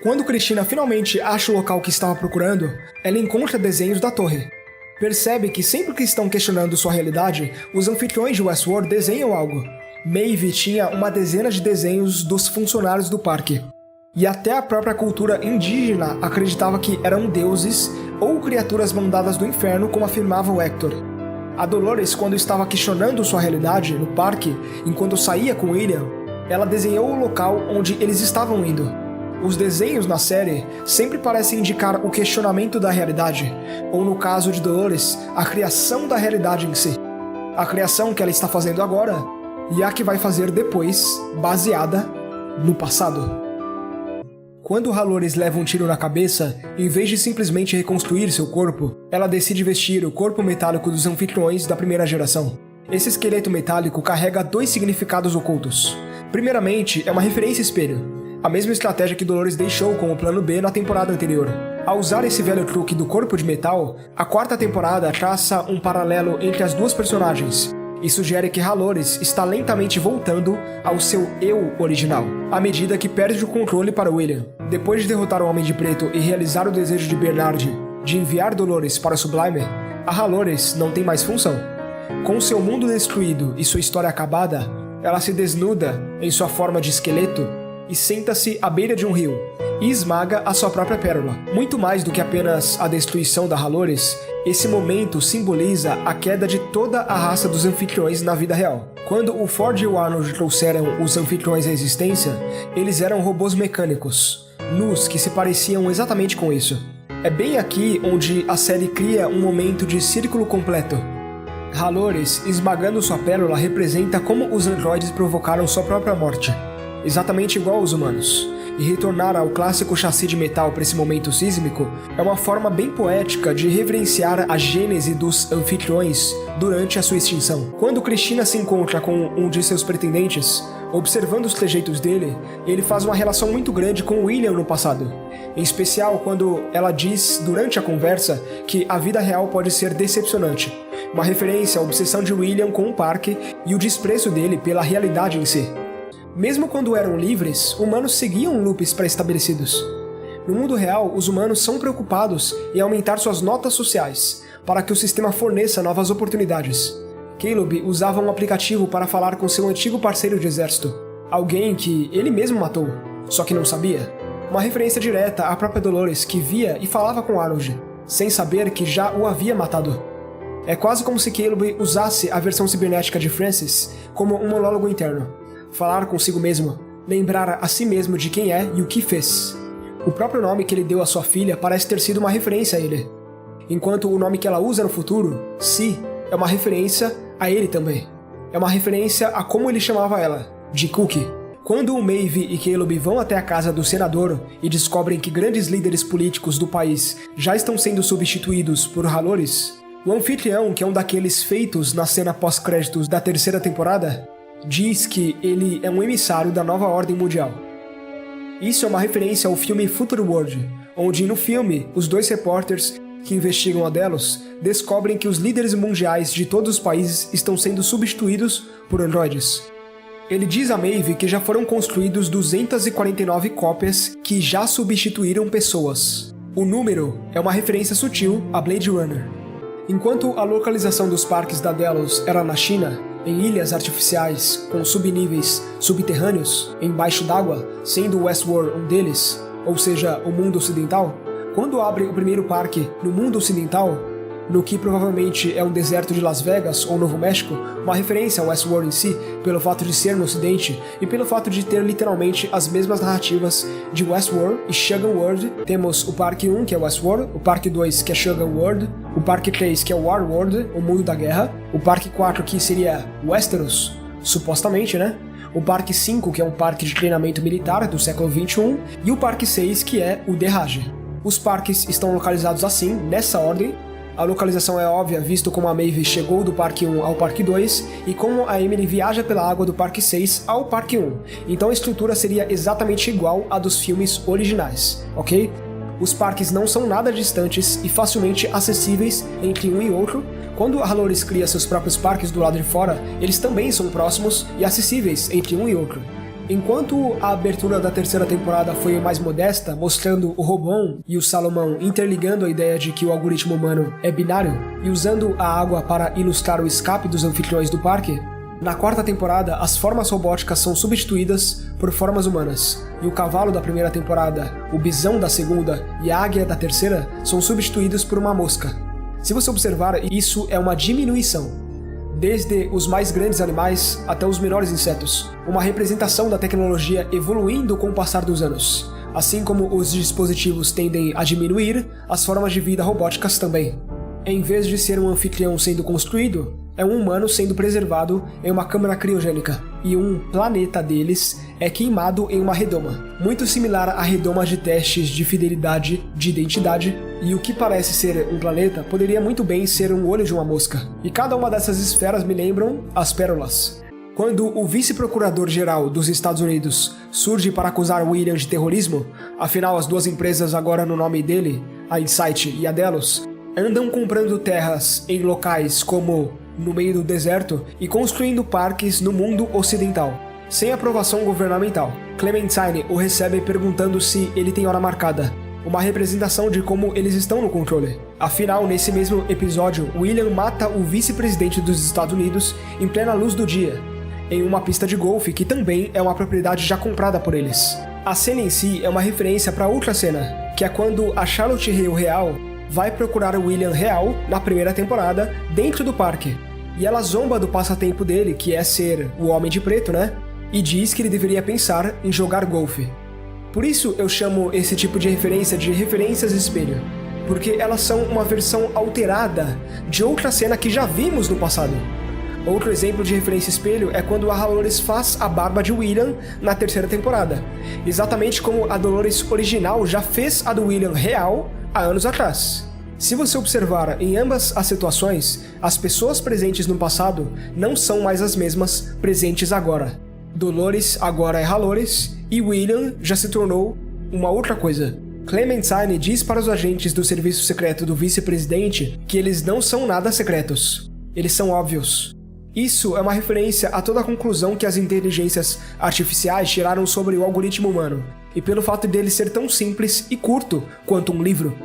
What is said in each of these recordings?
Quando Cristina finalmente acha o local que estava procurando, ela encontra desenhos da torre. Percebe que sempre que estão questionando sua realidade, os anfitriões de Westworld desenham algo. Maeve tinha uma dezena de desenhos dos funcionários do parque. E até a própria cultura indígena acreditava que eram deuses ou criaturas mandadas do inferno, como afirmava o Hector. A Dolores, quando estava questionando sua realidade no parque, enquanto saía com William, ela desenhou o local onde eles estavam indo. Os desenhos na série sempre parecem indicar o questionamento da realidade, ou no caso de Dolores, a criação da realidade em si. A criação que ela está fazendo agora e a que vai fazer depois, baseada no passado. Quando Halores leva um tiro na cabeça, em vez de simplesmente reconstruir seu corpo, ela decide vestir o corpo metálico dos anfitriões da primeira geração. Esse esqueleto metálico carrega 2 significados ocultos. Primeiramente, é uma referência espelho, a mesma estratégia que Dolores deixou como plano B na temporada anterior. Ao usar esse velho truque do corpo de metal, a 4ª temporada traça um paralelo entre as duas personagens, e sugere que Halores está lentamente voltando ao seu eu original, à medida que perde o controle para William. Depois de derrotar o Homem de Preto e realizar o desejo de Bernard de enviar Dolores para o Sublime, a Halores não tem mais função. Com seu mundo destruído e sua história acabada, ela se desnuda em sua forma de esqueleto e senta-se à beira de um rio, e esmaga a sua própria pérola. Muito mais do que apenas a destruição da Halores, esse momento simboliza a queda de toda a raça dos anfitriões na vida real. Quando o Ford e o Arnold trouxeram os anfitriões à existência, eles eram robôs mecânicos, nus que se pareciam exatamente com isso. É bem aqui onde a série cria um momento de círculo completo. Halores esmagando sua pérola representa como os androides provocaram sua própria morte, exatamente igual aos humanos. E retornar ao clássico chassi de metal para esse momento sísmico é uma forma bem poética de reverenciar a gênese dos anfitriões durante a sua extinção. Quando Cristina se encontra com um de seus pretendentes, observando os trejeitos dele, ele faz uma relação muito grande com William no passado. Em especial quando ela diz durante a conversa que a vida real pode ser decepcionante, uma referência à obsessão de William com o parque e o desprezo dele pela realidade em si. Mesmo quando eram livres, humanos seguiam loops pré-estabelecidos. No mundo real, os humanos são preocupados em aumentar suas notas sociais, para que o sistema forneça novas oportunidades. Caleb usava um aplicativo para falar com seu antigo parceiro de exército, alguém que ele mesmo matou, só que não sabia. Uma referência direta à própria Dolores, que via e falava com Arnold, sem saber que já o havia matado. É quase como se Caleb usasse a versão cibernética de Francis como um monólogo interno. Falar consigo mesmo, lembrar a si mesmo de quem é e o que fez. O próprio nome que ele deu à sua filha parece ter sido uma referência a ele, enquanto o nome que ela usa no futuro, Si, é uma referência a ele também. É uma referência a como ele chamava ela, de Cookie. Quando Maeve e Caleb vão até a casa do senador e descobrem que grandes líderes políticos do país já estão sendo substituídos por Halores, o anfitrião, que é um daqueles feitos na cena pós-créditos da 3ª temporada, diz que ele é um emissário da nova ordem mundial. Isso é uma referência ao filme Future World, onde no filme os 2 repórteres que investigam a Delos descobrem que os líderes mundiais de todos os países estão sendo substituídos por androides. Ele diz a Maeve que já foram construídos 249 cópias que já substituíram pessoas. O número é uma referência sutil a Blade Runner. Enquanto a localização dos parques da Delos era na China, em ilhas artificiais com subníveis subterrâneos embaixo d'água, sendo o Westworld um deles, ou seja, o mundo ocidental, quando abre o primeiro parque no mundo ocidental, no que provavelmente é um deserto de Las Vegas ou Novo México, uma referência ao Westworld em si, pelo fato de ser no ocidente e pelo fato de ter literalmente as mesmas narrativas de Westworld e Shogun World. Temos o Parque 1, que é Westworld, o Parque 2, que é Shogun World, o Parque 3, que é War World, o mundo da guerra, o Parque 4, que seria Westeros, supostamente, né? O Parque 5, que é um parque de treinamento militar do século XXI, e o Parque 6, que é o Derrage. Os parques estão localizados assim, nessa ordem. A localização é óbvia, visto como a Maeve chegou do Parque 1 ao Parque 2 e como a Emily viaja pela água do Parque 6 ao Parque 1. Então a estrutura seria exatamente igual à dos filmes originais, ok? Os parques não são nada distantes e facilmente acessíveis entre um e outro. Quando a Halores cria seus próprios parques do lado de fora, eles também são próximos e acessíveis entre um e outro. Enquanto a abertura da terceira temporada foi mais modesta, mostrando o Robon e o Salomão interligando a ideia de que o algoritmo humano é binário e usando a água para ilustrar o escape dos anfitriões do parque, na quarta temporada as formas robóticas são substituídas por formas humanas, e o cavalo da primeira temporada, o bisão da segunda e a águia da terceira são substituídos por uma mosca. Se você observar, isso é uma diminuição. Desde os mais grandes animais até os menores insetos, uma representação da tecnologia evoluindo com o passar dos anos. Assim como os dispositivos tendem a diminuir, as formas de vida robóticas também. Em vez de ser um anfitrião sendo construído, é um humano sendo preservado em uma câmara criogênica, e um planeta deles é queimado em uma redoma, muito similar à redoma de testes de fidelidade de identidade, e o que parece ser um planeta poderia muito bem ser um olho de uma mosca. E cada uma dessas esferas me lembram as pérolas. Quando o vice-procurador-geral dos Estados Unidos surge para acusar William de terrorismo, afinal as duas empresas agora no nome dele, a Insight e a Delos, andam comprando terras em locais como no meio do deserto e construindo parques no mundo ocidental, sem aprovação governamental. Clementine o recebe perguntando se ele tem hora marcada, uma representação de como eles estão no controle. Afinal, nesse mesmo episódio, William mata o vice-presidente dos Estados Unidos em plena luz do dia, em uma pista de golfe que também é uma propriedade já comprada por eles. A cena em si é uma referência para outra cena, que é quando a Charlotte Hale real vai procurar o William real na primeira temporada dentro do parque. E ela zomba do passatempo dele, que é ser o Homem de Preto, né? E diz que ele deveria pensar em jogar golfe. Por isso eu chamo esse tipo de referência de referências espelho, porque elas são uma versão alterada de outra cena que já vimos no passado. Outro exemplo de referência espelho é quando a Dolores faz a barba de William na terceira temporada, exatamente como a Dolores original já fez a do William real há anos atrás. Se você observar em ambas as situações, as pessoas presentes no passado não são mais as mesmas presentes agora. Dolores agora é Dolores e William já se tornou uma outra coisa. Clementine diz para os agentes do serviço secreto do vice-presidente que eles não são nada secretos. Eles são óbvios. Isso é uma referência a toda a conclusão que as inteligências artificiais tiraram sobre o algoritmo humano, e pelo fato dele ser tão simples e curto quanto um livro.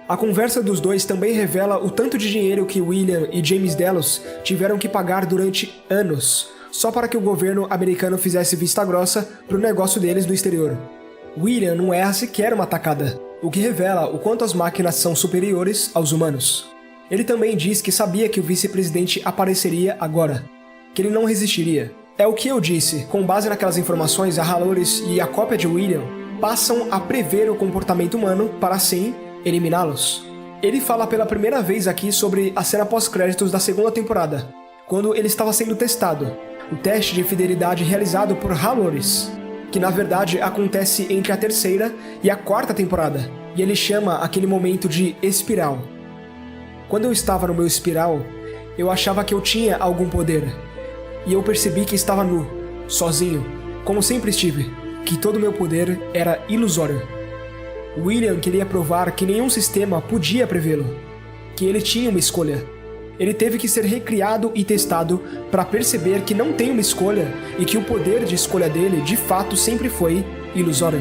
A conversa dos dois também revela o tanto de dinheiro que William e James Delos tiveram que pagar durante anos, só para que o governo americano fizesse vista grossa para o negócio deles no exterior. William não erra sequer uma tacada, o que revela o quanto as máquinas são superiores aos humanos. Ele também diz que sabia que o vice-presidente apareceria agora, que ele não resistiria. É o que eu disse, com base naquelas informações, a Dolores e a cópia de William passam a prever o comportamento humano para assim eliminá-los. Ele fala pela primeira vez aqui sobre a cena pós-créditos da segunda temporada, quando ele estava sendo testado, o teste de fidelidade realizado por Dolores, que na verdade acontece entre a terceira e a quarta temporada, e ele chama aquele momento de espiral. Quando eu estava no meu espiral, eu achava que eu tinha algum poder, e eu percebi que estava nu, sozinho, como sempre estive, que todo o meu poder era ilusório. William queria provar que nenhum sistema podia prevê-lo, que ele tinha uma escolha. Ele teve que ser recriado e testado para perceber que não tem uma escolha e que o poder de escolha dele, de fato, sempre foi ilusório.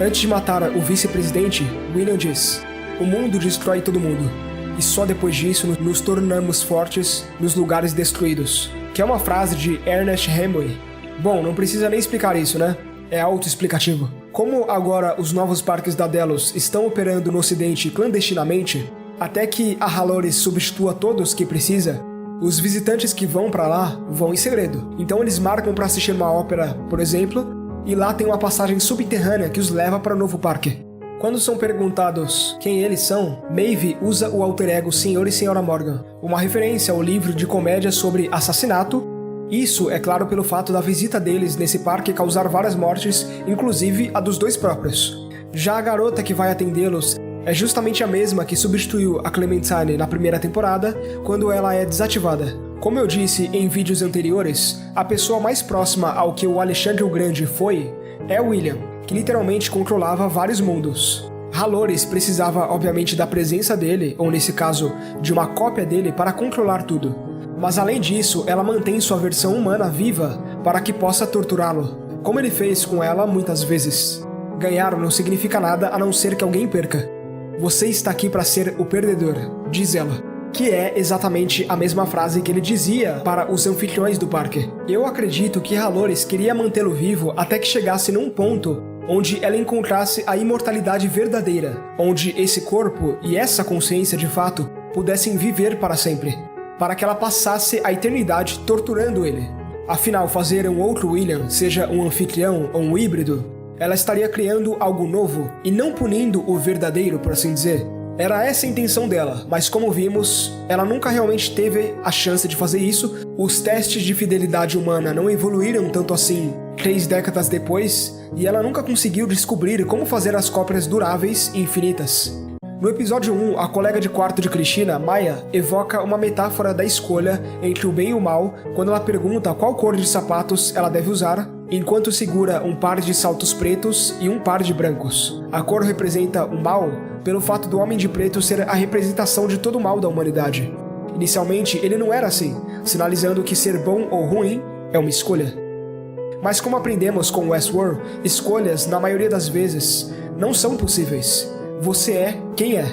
Antes de matar o vice-presidente, William diz: "O mundo destrói todo mundo, e só depois disso nos tornamos fortes nos lugares destruídos", que é uma frase de Ernest Hemingway. Bom, não precisa nem explicar isso, né? É autoexplicativo. Como agora os novos parques da Delos estão operando no ocidente clandestinamente, até que a Dolores substitua todos que precisa, os visitantes que vão pra lá vão em segredo. Então eles marcam pra assistir uma ópera, por exemplo, e lá tem uma passagem subterrânea que os leva para o novo parque. Quando são perguntados quem eles são, Maeve usa o alter ego Sr. e Sra. Morgan, uma referência ao livro de comédia sobre assassinato. Isso é claro pelo fato da visita deles nesse parque causar várias mortes, inclusive a dos dois próprios. Já a garota que vai atendê-los é justamente a mesma que substituiu a Clementine na primeira temporada, quando ela é desativada. Como eu disse em vídeos anteriores, a pessoa mais próxima ao que o Alexandre o Grande foi é William, que literalmente controlava vários mundos. Dolores precisava obviamente da presença dele, ou nesse caso, de uma cópia dele para controlar tudo. Mas além disso, ela mantém sua versão humana viva para que possa torturá-lo. como ele fez com ela muitas vezes. Ganhar não significa nada a não ser que alguém perca. Você está aqui para ser o perdedor, diz ela. Que é exatamente a mesma frase que ele dizia para os anfitriões do parque. Eu acredito que Halores queria mantê-lo vivo até que chegasse num ponto onde ela encontrasse a imortalidade verdadeira, onde esse corpo e essa consciência de fato pudessem viver para sempre, para que ela passasse a eternidade torturando ele. Afinal, fazer um outro William, seja um anfitrião ou um híbrido, ela estaria criando algo novo e não punindo o verdadeiro, por assim dizer. Era essa a intenção dela, mas como vimos, ela nunca realmente teve a chance de fazer isso. Os testes de fidelidade humana não evoluíram tanto assim 3 décadas depois, e ela nunca conseguiu descobrir como fazer as cópias duráveis e infinitas. No episódio 1, a colega de quarto de Cristina, Maya, evoca uma metáfora da escolha entre o bem e o mal quando ela pergunta qual cor de sapatos ela deve usar, enquanto segura um par de saltos pretos e um par de brancos. A cor representa o mal pelo fato do Homem de Preto ser a representação de todo o mal da humanidade. Inicialmente, ele não era assim, sinalizando que ser bom ou ruim é uma escolha. Mas como aprendemos com Westworld, escolhas, na maioria das vezes, não são possíveis. Você é quem é.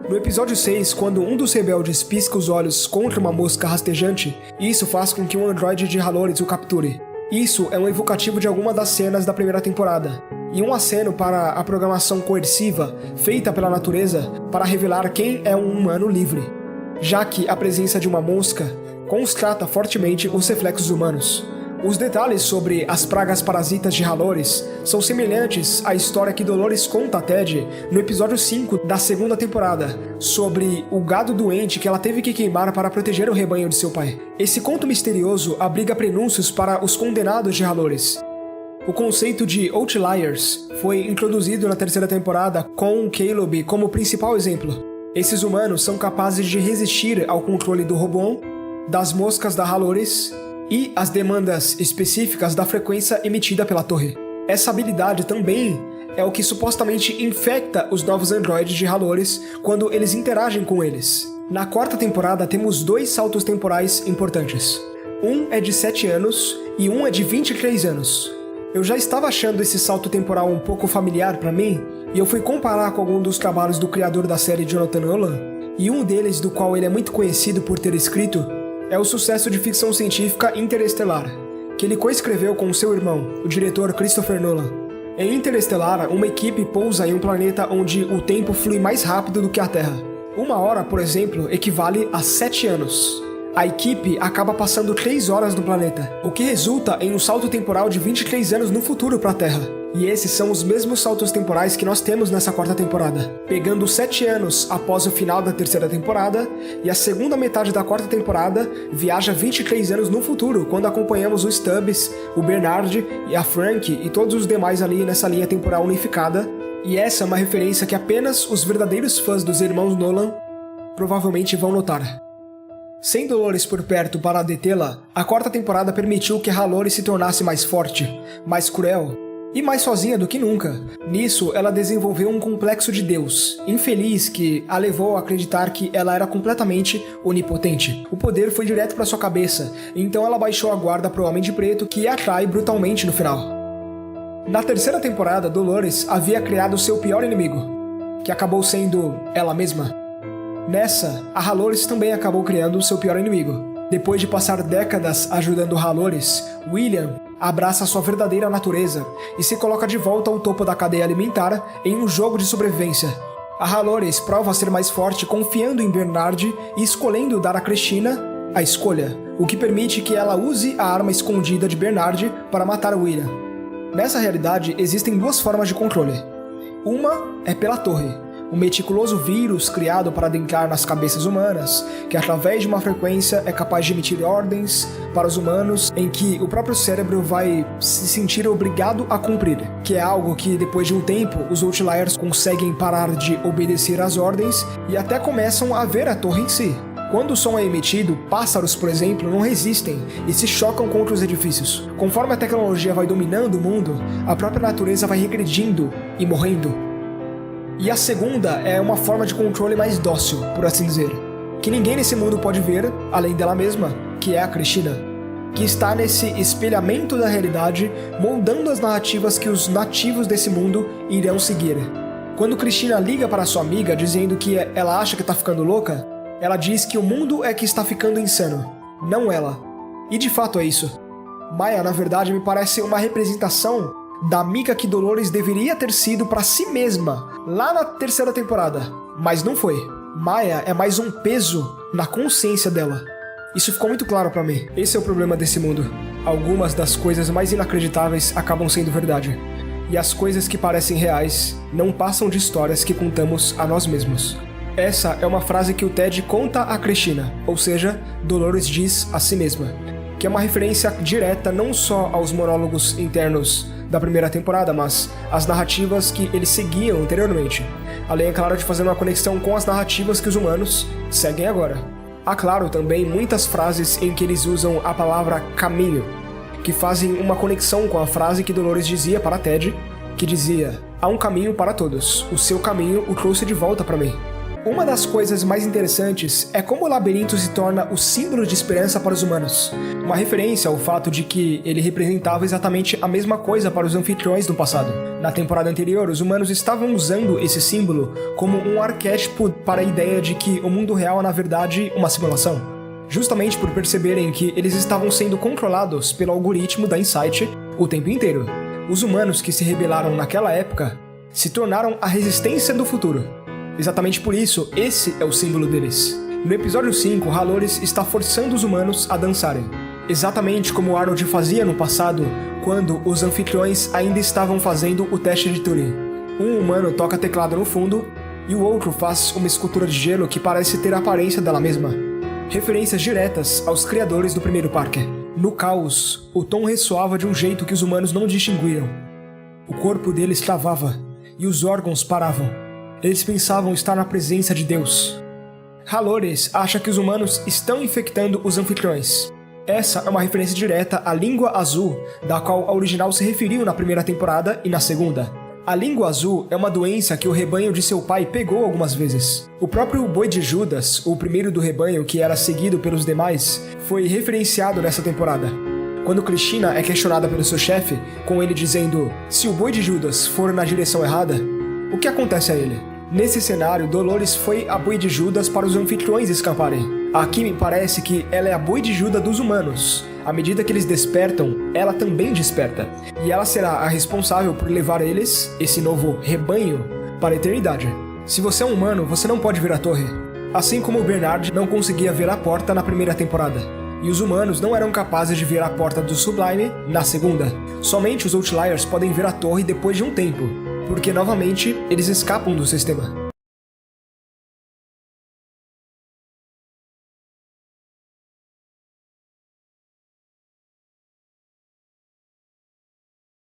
No episódio 6, quando um dos rebeldes pisca os olhos contra uma mosca rastejante, isso faz com que um androide de Halores o capture. Isso é um evocativo de alguma das cenas da primeira temporada, e um aceno para a programação coerciva feita pela natureza para revelar quem é um humano livre, já que a presença de uma mosca constata fortemente os reflexos humanos. Os detalhes sobre as pragas parasitas de Halores são semelhantes à história que Dolores conta a Ted no episódio 5 da segunda temporada, sobre o gado doente que ela teve que queimar para proteger o rebanho de seu pai. Esse conto misterioso abriga prenúncios para os condenados de Halores. O conceito de Outliers foi introduzido na terceira temporada com Caleb como principal exemplo. Esses humanos são capazes de resistir ao controle do Robon, das moscas da Halores e as demandas específicas da frequência emitida pela torre. Essa habilidade também é o que supostamente infecta os novos androides de Halores quando eles interagem com eles. Na quarta temporada temos 2 saltos temporais importantes. Um é de 7 anos e um é de 23 anos. Eu já estava achando esse salto temporal um pouco familiar para mim, e eu fui comparar com algum dos trabalhos do criador da série Jonathan Nolan, e um deles, do qual ele é muito conhecido por ter escrito, é o sucesso de ficção científica Interestelar, que ele coescreveu com seu irmão, o diretor Christopher Nolan. Em Interestelar, uma equipe pousa em um planeta onde o tempo flui mais rápido do que a Terra. 1 hora, por exemplo, equivale a 7 anos. A equipe acaba passando 3 horas no planeta, o que resulta em um salto temporal de 23 anos no futuro para a Terra. E esses são os mesmos saltos temporais que nós temos nessa quarta temporada, pegando 7 anos após o final da terceira temporada, e a segunda metade da quarta temporada viaja 23 anos no futuro, quando acompanhamos o Stubbs, o Bernard e a Frank e todos os demais ali nessa linha temporal unificada. E essa é uma referência que apenas os verdadeiros fãs dos irmãos Nolan provavelmente vão notar. Sem Dolores por perto para detê-la, a quarta temporada permitiu que Halores se tornasse mais forte, mais cruel e mais sozinha do que nunca. Nisso, ela desenvolveu um complexo de Deus, infeliz, que a levou a acreditar que ela era completamente onipotente. O poder foi direto para sua cabeça, então ela baixou a guarda para o Homem de Preto, que a atrai brutalmente no final. Na terceira temporada, Dolores havia criado seu pior inimigo, que acabou sendo ela mesma. Nessa, a Halores também acabou criando seu pior inimigo. Depois de passar décadas ajudando Halores, William abraça sua verdadeira natureza e se coloca de volta ao topo da cadeia alimentar em um jogo de sobrevivência. A Halores prova ser mais forte confiando em Bernard e escolhendo dar a Cristina a escolha, o que permite que ela use a arma escondida de Bernard para matar William. Nessa realidade, existem 2 formas de controle. Uma é pela torre, um meticuloso vírus criado para adentrar nas cabeças humanas, que através de uma frequência é capaz de emitir ordens para os humanos em que o próprio cérebro vai se sentir obrigado a cumprir, que é algo que depois de um tempo os Outliers conseguem parar de obedecer às ordens e até começam a ver a torre em si. Quando o som é emitido, pássaros, por exemplo, não resistem e se chocam contra os edifícios. Conforme a tecnologia vai dominando o mundo, a própria natureza vai regredindo e morrendo. E a segunda é uma forma de controle mais dócil, por assim dizer, que ninguém nesse mundo pode ver, além dela mesma, que é a Cristina. que está nesse espelhamento da realidade, moldando as narrativas que os nativos desse mundo irão seguir. Quando Cristina liga para sua amiga dizendo que ela acha que está ficando louca, ela diz que o mundo é que está ficando insano, não ela. E de fato é isso. Maya, na verdade, me parece uma representação da amiga que Dolores deveria ter sido para si mesma, lá na terceira temporada. Mas não foi. Maya é mais um peso na consciência dela. Isso ficou muito claro para mim. Esse é o problema desse mundo. Algumas das coisas mais inacreditáveis acabam sendo verdade. E as coisas que parecem reais não passam de histórias que contamos a nós mesmos. Essa é uma frase que o Ted conta a Cristina, ou seja, Dolores diz a si mesma, que é uma referência direta não só aos monólogos internos da primeira temporada, mas às narrativas que eles seguiam anteriormente, além, é claro, de fazer uma conexão com as narrativas que os humanos seguem agora. Há, claro, também muitas frases em que eles usam a palavra caminho, que fazem uma conexão com a frase que Dolores dizia para Ted, que dizia: há um caminho para todos, o seu caminho o trouxe de volta para mim. Uma das coisas mais interessantes é como o labirinto se torna o símbolo de esperança para os humanos, uma referência ao fato de que ele representava exatamente a mesma coisa para os anfitriões do passado. Na temporada anterior, os humanos estavam usando esse símbolo como um arquétipo para a ideia de que o mundo real é, na verdade, uma simulação. Justamente por perceberem que eles estavam sendo controlados pelo algoritmo da Insight o tempo inteiro. Os humanos que se rebelaram naquela época se tornaram a resistência do futuro. Exatamente por isso, esse é o símbolo deles. No episódio 5, Halores está forçando os humanos a dançarem. Exatamente como Arnold fazia no passado, quando os anfitriões ainda estavam fazendo o teste de Turing. Um humano toca teclado no fundo, e o outro faz uma escultura de gelo que parece ter a aparência dela mesma. Referências diretas aos criadores do primeiro parque. No caos, o tom ressoava de um jeito que os humanos não distinguiram. O corpo deles travava, e os órgãos paravam. Eles pensavam estar na presença de Deus. Halores acha que os humanos estão infectando os anfitriões. Essa é uma referência direta à língua azul, da qual a original se referiu na primeira temporada e na segunda. A língua azul é uma doença que o rebanho de seu pai pegou algumas vezes. O próprio boi de Judas, o primeiro do rebanho que era seguido pelos demais, foi referenciado nessa temporada. Quando Cristina é questionada pelo seu chefe, com ele dizendo: se o boi de Judas for na direção errada, o que acontece a ele? Nesse cenário, Dolores foi a boi de Judas para os anfitriões escaparem. Aqui me parece que ela é a boi de Judas dos humanos. À medida que eles despertam, ela também desperta. E ela será a responsável por levar eles, esse novo rebanho, para a eternidade. Se você é um humano, você não pode ver a torre. Assim como o Bernard não conseguia ver a porta na primeira temporada. E os humanos não eram capazes de ver a porta do Sublime na segunda. Somente os Outliers podem ver a torre depois de um tempo, porque novamente eles escapam do sistema.